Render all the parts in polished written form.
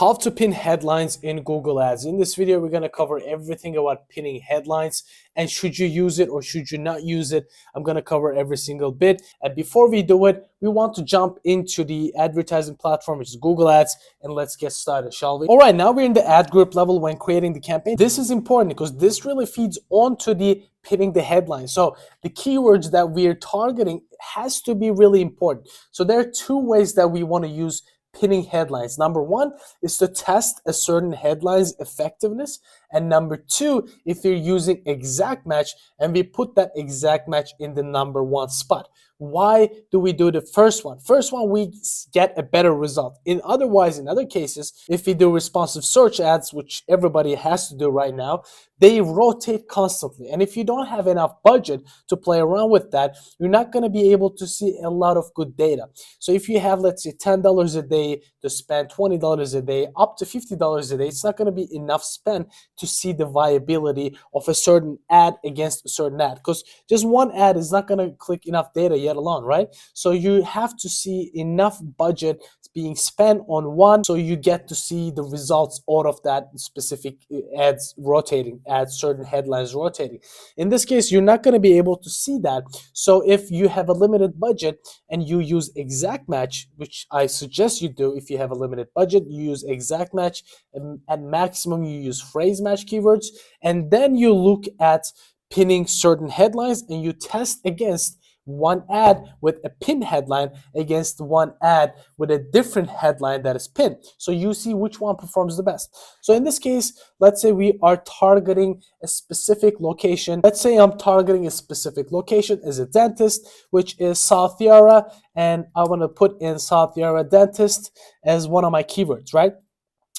How to pin headlines in Google Ads. In this video, we're going to cover everything about pinning headlines and should you use it or should you not use it. I'm going to cover every single bit. And before we do it, we want to jump into the advertising platform, which is Google Ads, and let's get started, shall we? All right, now we're in the ad group level when creating the campaign. This is important because this really feeds onto the pinning the headline. So the keywords that we're targeting has to be really important. So there are two ways that we want to use pinning headlines. Number one is to test a certain headline's effectiveness, and number two, if you're using exact match and we put that exact match in the number one spot. Why do we do the first one? First one, we get a better result. In other cases, if we do responsive search ads, which everybody has to do right now, they rotate constantly. And if you don't have enough budget to play around with that, you're not going to be able to see a lot of good data. So if you have, let's say, $10 a day to spend $20 a day, up to $50 a day, it's not going to be enough spend to see the viability of a certain ad against a certain ad, because just one ad is not going to click enough data yet alone, right? So you have to see enough budget being spent on one so you get to see the results out of that specific ads rotating, certain headlines rotating. In this case, you're not going to be able to see that. So if you have a limited budget and you use exact match, which I suggest you do, if you have a limited budget, you use exact match, and at maximum you use phrase match keywords, and then you look at pinning certain headlines and you test against one ad with a pin headline against one ad with a different headline that is pinned. So you see which one performs the best. So in this case, let's say we are targeting a specific location. Let's say I'm targeting a specific location as a dentist, which is South Yarra, and I want to put in South Yarra dentist as one of my keywords, right?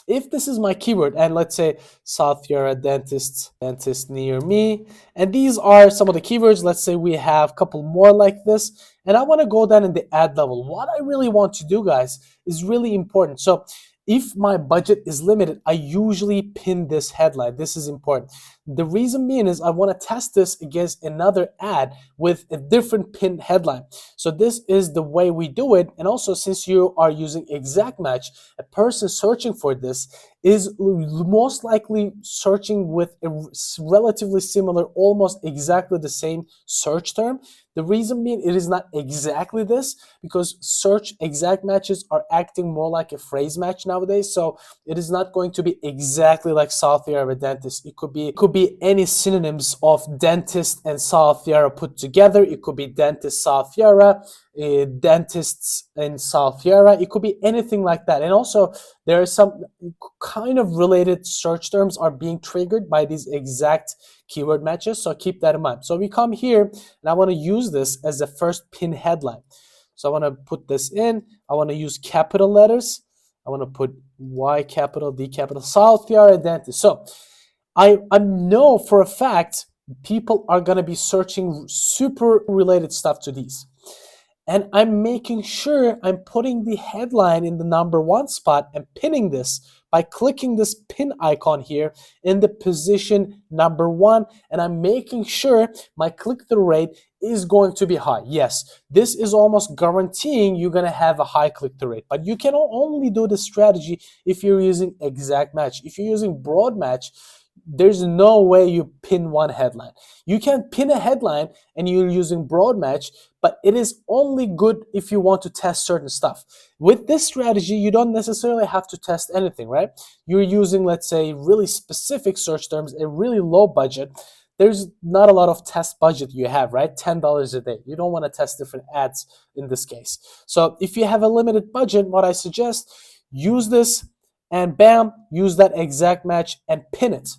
If this is my keyword, and let's say South Yarra dentist near me, and these are some of the keywords, let's say we have a couple more like this, and I want to go down in the ad level. What I really want to do, guys, is really important. So if my budget is limited, I usually pin this headline. This is important. The reason being is I want to test this against another ad with a different pin headline. So this is the way we do it. And also, since you are using exact match, a person searching for this is most likely searching with a relatively similar, almost exactly the same search term. The reason being it is not exactly this, because search exact matches are acting more like a phrase match nowadays. So it is not going to be exactly like South Yarra dentist. It could be any synonyms of dentist and South Yarra put together. It could be dentist South Yarra, dentists in South Yarra. It could be anything like that. And also there are some kind of related search terms are being triggered by these exact keyword matches. So keep that in mind. So we come here and I want to use this as the first pin headline. So I want to put this in. I want to use capital letters. I want to put Y capital, D capital, South Yarra dentist. So I know for a fact people are going to be searching super related stuff to these. And I'm making sure I'm putting the headline in the number one spot and pinning this by clicking this pin icon here in the position number one. And I'm making sure my click-through rate is going to be high. Yes, this is almost guaranteeing you're going to have a high click-through rate. But you can only do this strategy if you're using exact match. If you're using broad match, there's no way you pin one headline. You can pin a headline and you're using broad match, but it is only good if you want to test certain stuff. With this strategy, you don't necessarily have to test anything, right? You're using, let's say, really specific search terms, a really low budget. There's not a lot of test budget you have, right? $10 a day. You don't want to test different ads in this case. So if you have a limited budget, what I suggest, use this and bam, use that exact match and pin it.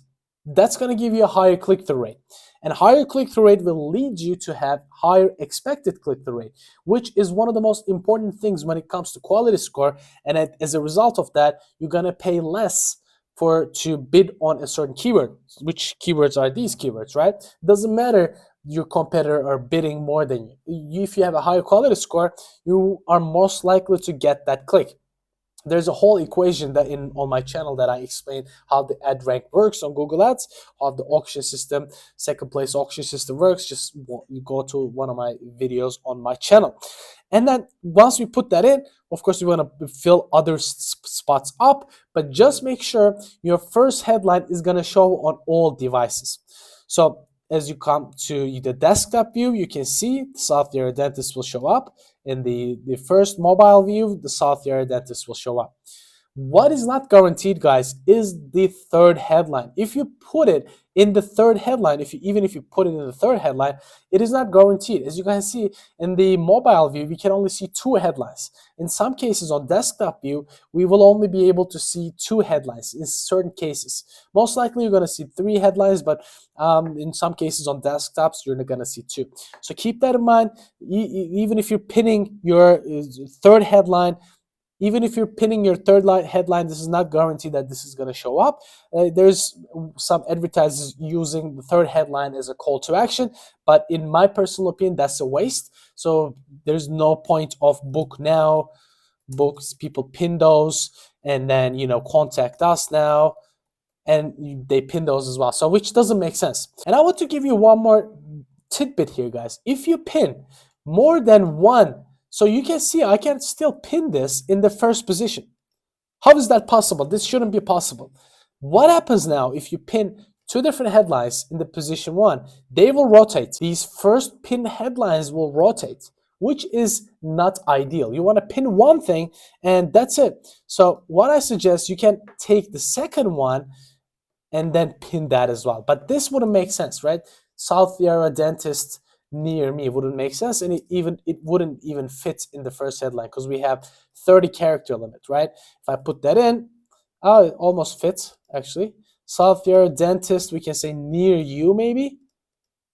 That's going to give you a higher click-through rate. And higher click-through rate will lead you to have higher expected click-through rate, which is one of the most important things when it comes to quality score. And as a result of that, you're going to pay less to bid on a certain keyword. Which keywords are these keywords, right? Doesn't matter your competitor are bidding more than you. If you have a higher quality score, you are most likely to get that click. There's a whole equation that in on my channel that I explain how the ad rank works on Google Ads, how the auction system, second place auction system works. Just you go to one of my videos on my channel. And then once we put that in, of course, we want to fill other spots up, but just make sure your first headline is going to show on all devices. So as you come to the desktop view, you can see South Florida Dentist will show up. In the first mobile view, the South Florida Dentist will show up. What is not guaranteed, guys, is the third headline. If you put it in the third headline, even if you put it in the third headline, it is not guaranteed. As you can see in the mobile view, we can only see 2 headlines. In some cases on desktop view, we will only be able to see 2 headlines in certain cases. Most likely you're going to see 3 headlines, but in some cases on desktops, you're not going to see 2. So keep that in mind. Even if you're pinning your third headline, even if you're pinning your third headline, this is not guaranteed that this is going to show up. There's some advertisers using the third headline as a call to action, but in my personal opinion, that's a waste. So there's no point of book now, books, people pin those, and then, contact us now, and they pin those as well. So which doesn't make sense. And I want to give you one more tidbit here, guys. If you pin more than one, so you can see I can still pin this in the first position. How is that possible? This shouldn't be possible. What happens now if you pin 2 different headlines in the position 1? They will rotate. These first pin headlines will rotate, which is not ideal. You want to pin one thing and that's it. So what I suggest, you can take the second one and then pin that as well. But this wouldn't make sense, right? South Florida Dentist near me wouldn't make sense, and it wouldn't even fit in the first headline because we have 30 character limit, right? If I put that in, it almost fits actually. South Florida Dentist, we can say near you, maybe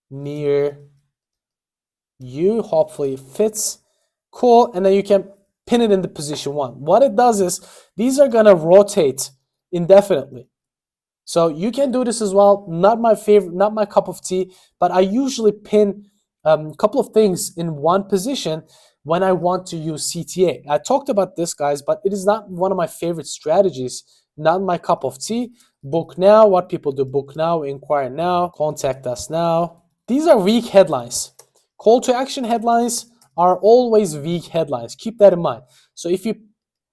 near you. Hopefully it fits. Cool. And then you can pin it in the position 1. What it does is these are gonna rotate indefinitely. So you can do this as well. Not my favorite, not my cup of tea, but I usually pin a couple of things in one position when I want to use CTA. I talked about this, guys, but it is not one of my favorite strategies, not my cup of tea. Book now, what people do, book now, inquire now, contact us now. These are weak headlines. Call to action headlines are always weak headlines. Keep that in mind. So if you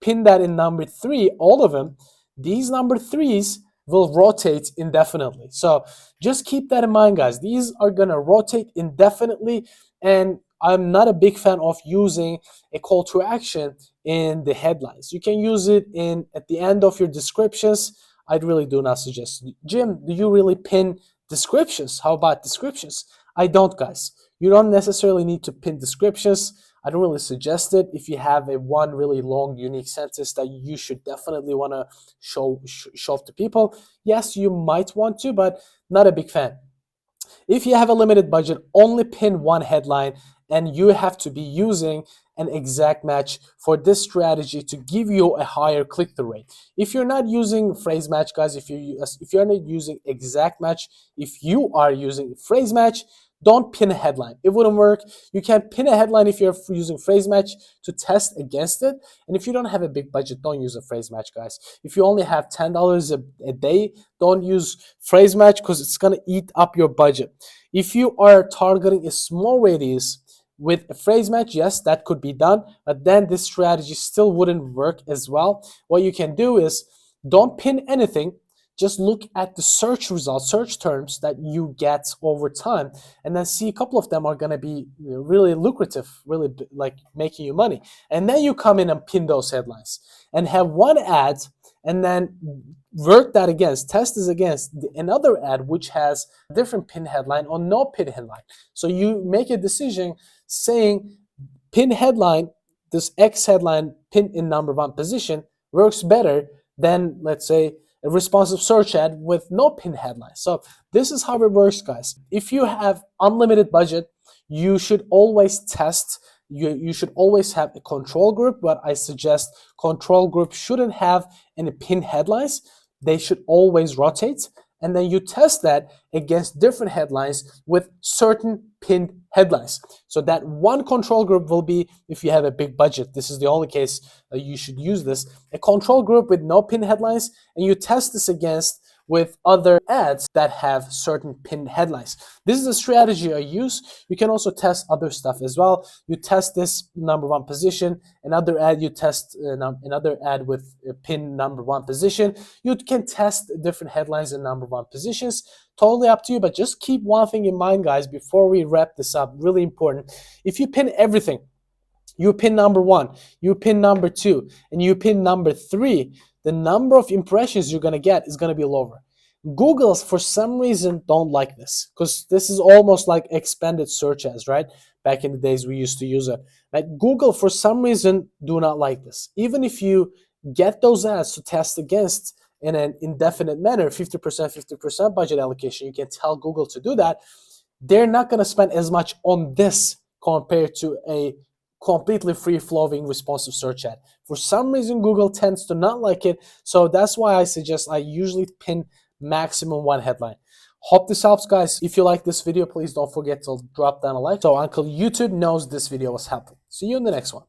pin that in number 3, all of them, these number 3s will rotate indefinitely. So just keep that in mind, guys. These are gonna rotate indefinitely, and I'm not a big fan of using a call to action in the headlines. You can use it at the end of your descriptions. I really do not suggest. Jim, do you really pin descriptions? How about descriptions? I don't, guys. You don't necessarily need to pin descriptions. I don't really suggest it. If you have one really long, unique sentence that you should definitely want to show to people, yes, you might want to, but not a big fan. If you have a limited budget, only pin one headline, and you have to be using an exact match for this strategy to give you a higher click-through rate. If you're not using phrase match, guys, if you're not using exact match, if you are using phrase match, don't pin a headline. It wouldn't work. You can pin a headline if you're using phrase match to test against it. And if you don't have a big budget, don't use a phrase match, guys. If you only have $10 a day, don't use phrase match because it's going to eat up your budget. If you are targeting a small radius with a phrase match, yes, that could be done. But then this strategy still wouldn't work as well. What you can do is don't pin anything. Just look at the search results, search terms that you get over time, and then see a couple of them are going to be really lucrative, really like making you money. And then you come in and pin those headlines and have one ad, and then work that against, test this against another ad which has a different pin headline or no pin headline. So you make a decision saying pin headline, this X headline pin in number 1 position works better than, let's say, a responsive search ad with no pin headline. So this is how it works, guys. If you have unlimited budget, you should always test. You should always have a control group, but I suggest control group shouldn't have any pin headlines. They should always rotate. and then you test that against different headlines with certain pinned headlines. So that one control group will be, if you have a big budget, this is the only case you should use this, a control group with no pinned headlines, and you test this against with other ads that have certain pinned headlines. This is a strategy I use. You can also test other stuff as well. You test this number one position, another ad you test another ad with a pinned number one position. You can test different headlines in number one positions. Totally up to you, but just keep one thing in mind, guys, before we wrap this up. Really important. If you pin everything, you pin number one, you pin number two, and you pin number three, the number of impressions you're going to get is going to be lower. Google's, for some reason, don't like this, because this is almost like expanded search ads, right? Back in the days we used to use it. Like Google, for some reason, do not like this. Even if you get those ads to test against in an indefinite manner, 50%, 50% budget allocation, you can tell Google to do that, they're not going to spend as much on this compared to a completely free-flowing responsive search ad. For some reason, Google tends to not like it, so that's why I suggest I usually pin maximum one headline. Hope this helps, guys. If you like this video, please don't forget to drop down a like so Uncle YouTube knows this video was helpful. See you in the next one.